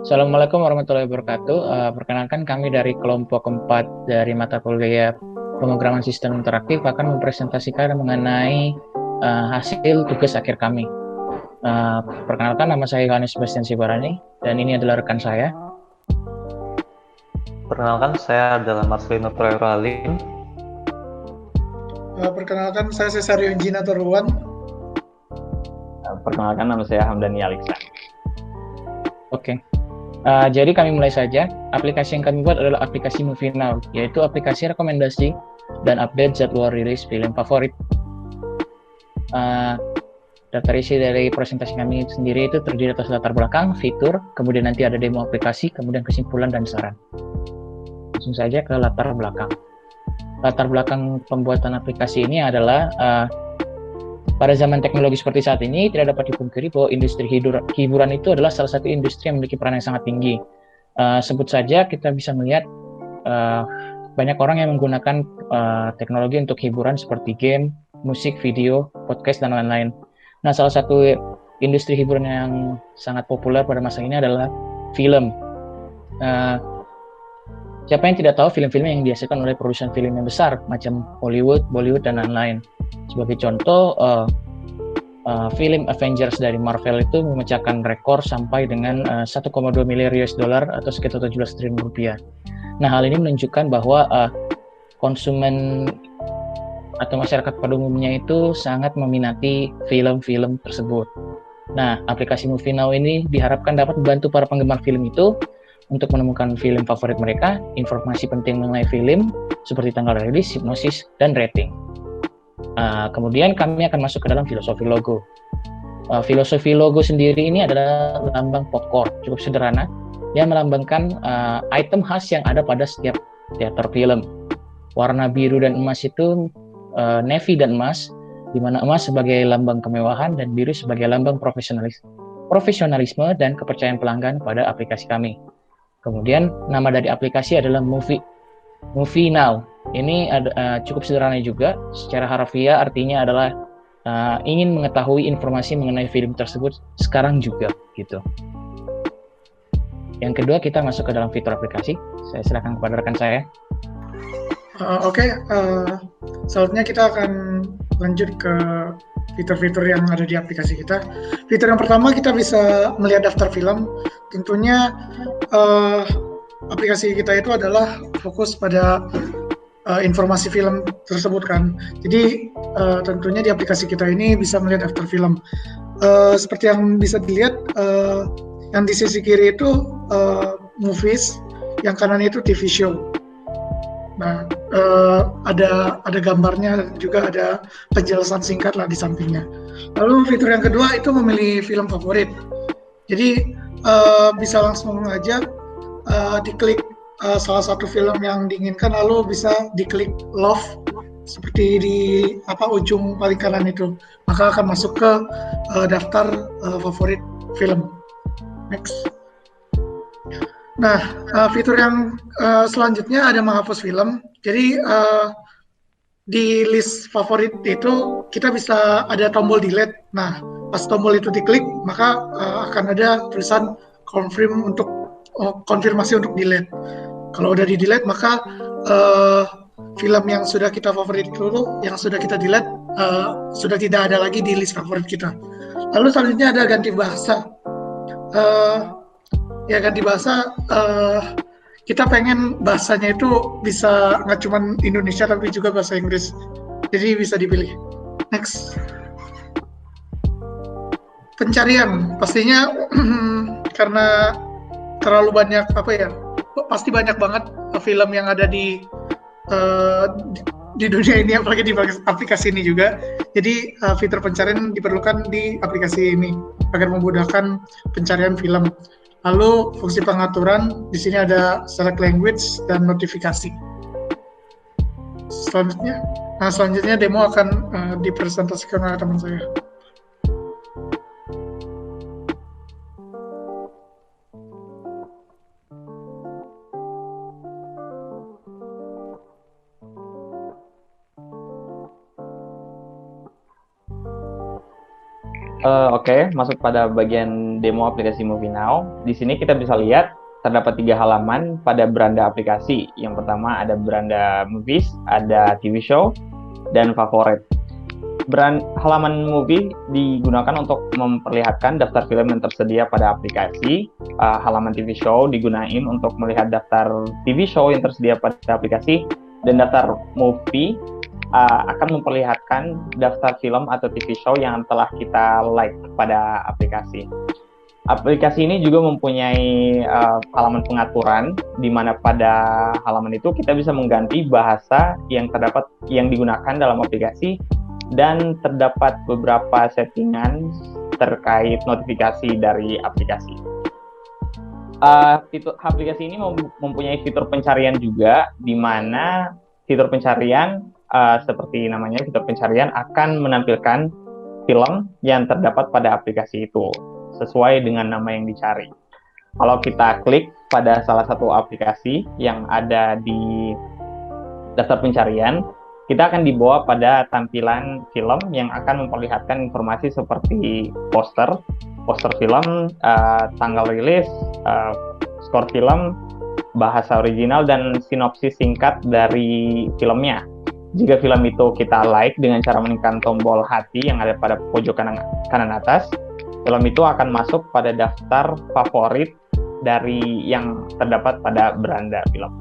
Assalamualaikum warahmatullahi wabarakatuh. Perkenalkan kami dari kelompok keempat dari mata kuliah pemrograman sistem interaktif akan mempresentasikan mengenai hasil tugas akhir kami. Perkenalkan nama saya Yohanes Sebastian Sibarani dan ini adalah rekan saya. Perkenalkan, saya adalah Marcelino Torero Halim. Perkenalkan, saya Cesario Injina Toruan. Perkenalkan, nama saya Hamdani Aliksa. Oke. Jadi kami mulai saja. Aplikasi yang kami buat adalah aplikasi Movie Now, yaitu aplikasi rekomendasi dan update jadwal rilis film favorit. Daftar isi dari presentasi kami sendiri itu terdiri atas latar belakang, fitur, kemudian nanti ada demo aplikasi, kemudian kesimpulan dan saran. Langsung saja ke latar belakang. Latar belakang pembuatan aplikasi ini adalah pada zaman teknologi seperti saat ini tidak dapat dipungkiri bahwa industri hiburan itu adalah salah satu industri yang memiliki peran yang sangat tinggi. Sebut saja kita bisa melihat banyak orang yang menggunakan teknologi untuk hiburan seperti game, musik, video, podcast, dan lain-lain. Nah, salah satu industri hiburan yang sangat populer pada masa ini adalah film. Siapa yang tidak tahu film-film yang dihasilkan oleh produsen film yang besar, macam Hollywood, Bollywood, dan lain-lain. Sebagai contoh, film Avengers dari Marvel itu memecahkan rekor sampai dengan 1,2 miliar US dollar atau sekitar 17 triliun rupiah. Nah, hal ini menunjukkan bahwa konsumen atau masyarakat pada umumnya itu sangat meminati film-film tersebut. Nah, aplikasi Movie Now ini diharapkan dapat membantu para penggemar film itu untuk menemukan film favorit mereka, informasi penting mengenai film seperti tanggal rilis, hipnosis, dan rating. Kemudian kami akan masuk ke dalam filosofi logo. Filosofi logo sendiri ini adalah lambang popcorn, cukup sederhana, yang melambangkan item khas yang ada pada setiap teater film. Warna biru dan emas itu navy dan emas, di mana emas sebagai lambang kemewahan dan biru sebagai lambang profesionalisme dan kepercayaan pelanggan pada aplikasi kami. Kemudian nama dari aplikasi adalah Movie Now. Ini cukup sederhana juga. Secara harfiah artinya adalah ingin mengetahui informasi mengenai film tersebut sekarang juga, gitu. Yang kedua, kita masuk ke dalam fitur aplikasi. Saya silakan kepada rekan saya. Selanjutnya kita akan lanjut ke fitur-fitur yang ada di aplikasi kita. Fitur yang pertama, kita bisa melihat daftar film. Tentunya aplikasi kita itu adalah fokus pada informasi film tersebut kan. Jadi tentunya di aplikasi kita ini bisa melihat daftar film. Seperti yang bisa dilihat, yang di sisi kiri itu movies, yang kanan itu TV show. Nah, ada gambarnya dan juga ada penjelasan singkat lah di sampingnya. Lalu fitur yang kedua itu memilih film favorit. Jadi bisa langsung aja diklik salah satu film yang diinginkan, lalu bisa diklik love seperti di ujung paling kanan itu, maka akan masuk ke daftar favorit film. Next. Nah, fitur yang selanjutnya ada menghapus film. Jadi di list favorit itu kita bisa ada tombol delete. Nah, pas tombol itu diklik, maka akan ada tulisan konfirmasi untuk delete. Kalau udah di delete, maka film yang sudah kita favorit itu, yang sudah kita delete, sudah tidak ada lagi di list favorit kita. Lalu selanjutnya ada ganti bahasa. Ganti bahasa, kita pengen bahasanya itu bisa nggak cuma Indonesia tapi juga bahasa Inggris, jadi bisa dipilih. Next. Pencarian, pastinya karena terlalu banyak pasti banyak banget film yang ada di dunia ini, apalagi di aplikasi ini juga. Jadi fitur pencarian diperlukan di aplikasi ini agar memudahkan pencarian film. Lalu fungsi pengaturan, di sini ada select language dan notifikasi. Selanjutnya demo akan dipresentasikan oleh teman saya. Oke, masuk pada bagian demo aplikasi Movie Now. Di sini kita bisa lihat terdapat 3 halaman pada beranda aplikasi. Yang pertama ada beranda movies, ada TV show, dan favorit. Halaman movie digunakan untuk memperlihatkan daftar film yang tersedia pada aplikasi. Halaman TV show digunain untuk melihat daftar TV show yang tersedia pada aplikasi, dan daftar movie akan memperlihatkan daftar film atau TV show yang telah kita like pada aplikasi. Aplikasi ini juga mempunyai halaman pengaturan, di mana pada halaman itu kita bisa mengganti bahasa yang digunakan dalam aplikasi, dan terdapat beberapa settingan terkait notifikasi dari aplikasi. Aplikasi ini mempunyai fitur pencarian juga, di mana fitur pencarian seperti namanya, fitur pencarian akan menampilkan film yang terdapat pada aplikasi itu sesuai dengan nama yang dicari. Kalau kita klik pada salah satu aplikasi yang ada di daftar pencarian, kita akan dibawa pada tampilan film yang akan memperlihatkan informasi seperti poster film, tanggal rilis, skor film, bahasa original, dan sinopsis singkat dari filmnya. Jika film itu kita like dengan cara menekan tombol hati yang ada pada pojok kanan atas, film itu akan masuk pada daftar favorit dari yang terdapat pada beranda film.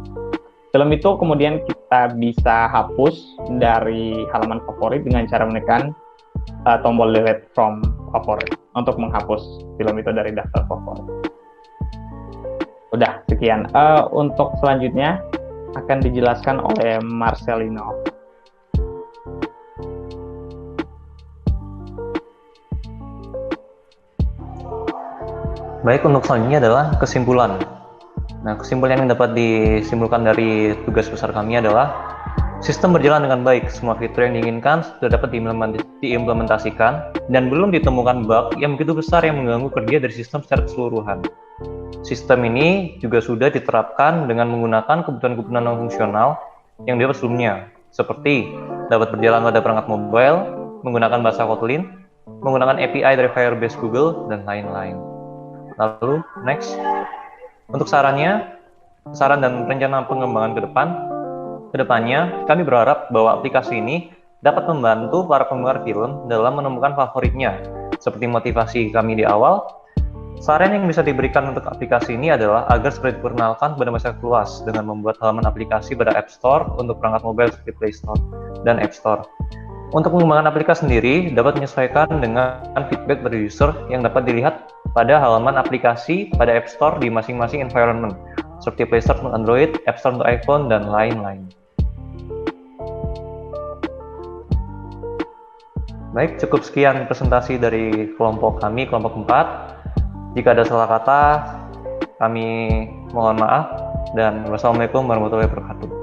Film itu kemudian kita bisa hapus dari halaman favorit dengan cara menekan tombol delete from favorit untuk menghapus film itu dari daftar favorit. Udah, sekian. Untuk selanjutnya akan dijelaskan oleh Marcelino. Baik, untuk selanjutnya adalah kesimpulan. Nah, kesimpulan yang dapat disimpulkan dari tugas besar kami adalah sistem berjalan dengan baik. Semua fitur yang diinginkan sudah dapat diimplementasikan dan belum ditemukan bug yang begitu besar yang mengganggu kerja dari sistem secara keseluruhan. Sistem ini juga sudah diterapkan dengan menggunakan kebutuhan-kebutuhan non-fungsional yang dapat sebelumnya, seperti dapat berjalan pada perangkat mobile, menggunakan bahasa Kotlin, menggunakan API dari Firebase Google, dan lain-lain. Lalu, next. Untuk saran dan rencana pengembangan ke depannya, kami berharap bahwa aplikasi ini dapat membantu para penggemar film dalam menemukan favoritnya. Seperti motivasi kami di awal, saran yang bisa diberikan untuk aplikasi ini adalah agar segera diperkenalkan kepada masyarakat luas dengan membuat halaman aplikasi pada App Store untuk perangkat mobile seperti Play Store dan App Store. Untuk mengembangkan aplikasi sendiri dapat menyesuaikan dengan feedback dari user yang dapat dilihat pada halaman aplikasi pada App Store di masing-masing environment, seperti Play Store untuk Android, App Store untuk iPhone, dan lain-lain. Baik, cukup sekian presentasi dari kelompok kami, kelompok 4. Jika ada salah kata, kami mohon maaf, dan wassalamualaikum warahmatullahi wabarakatuh.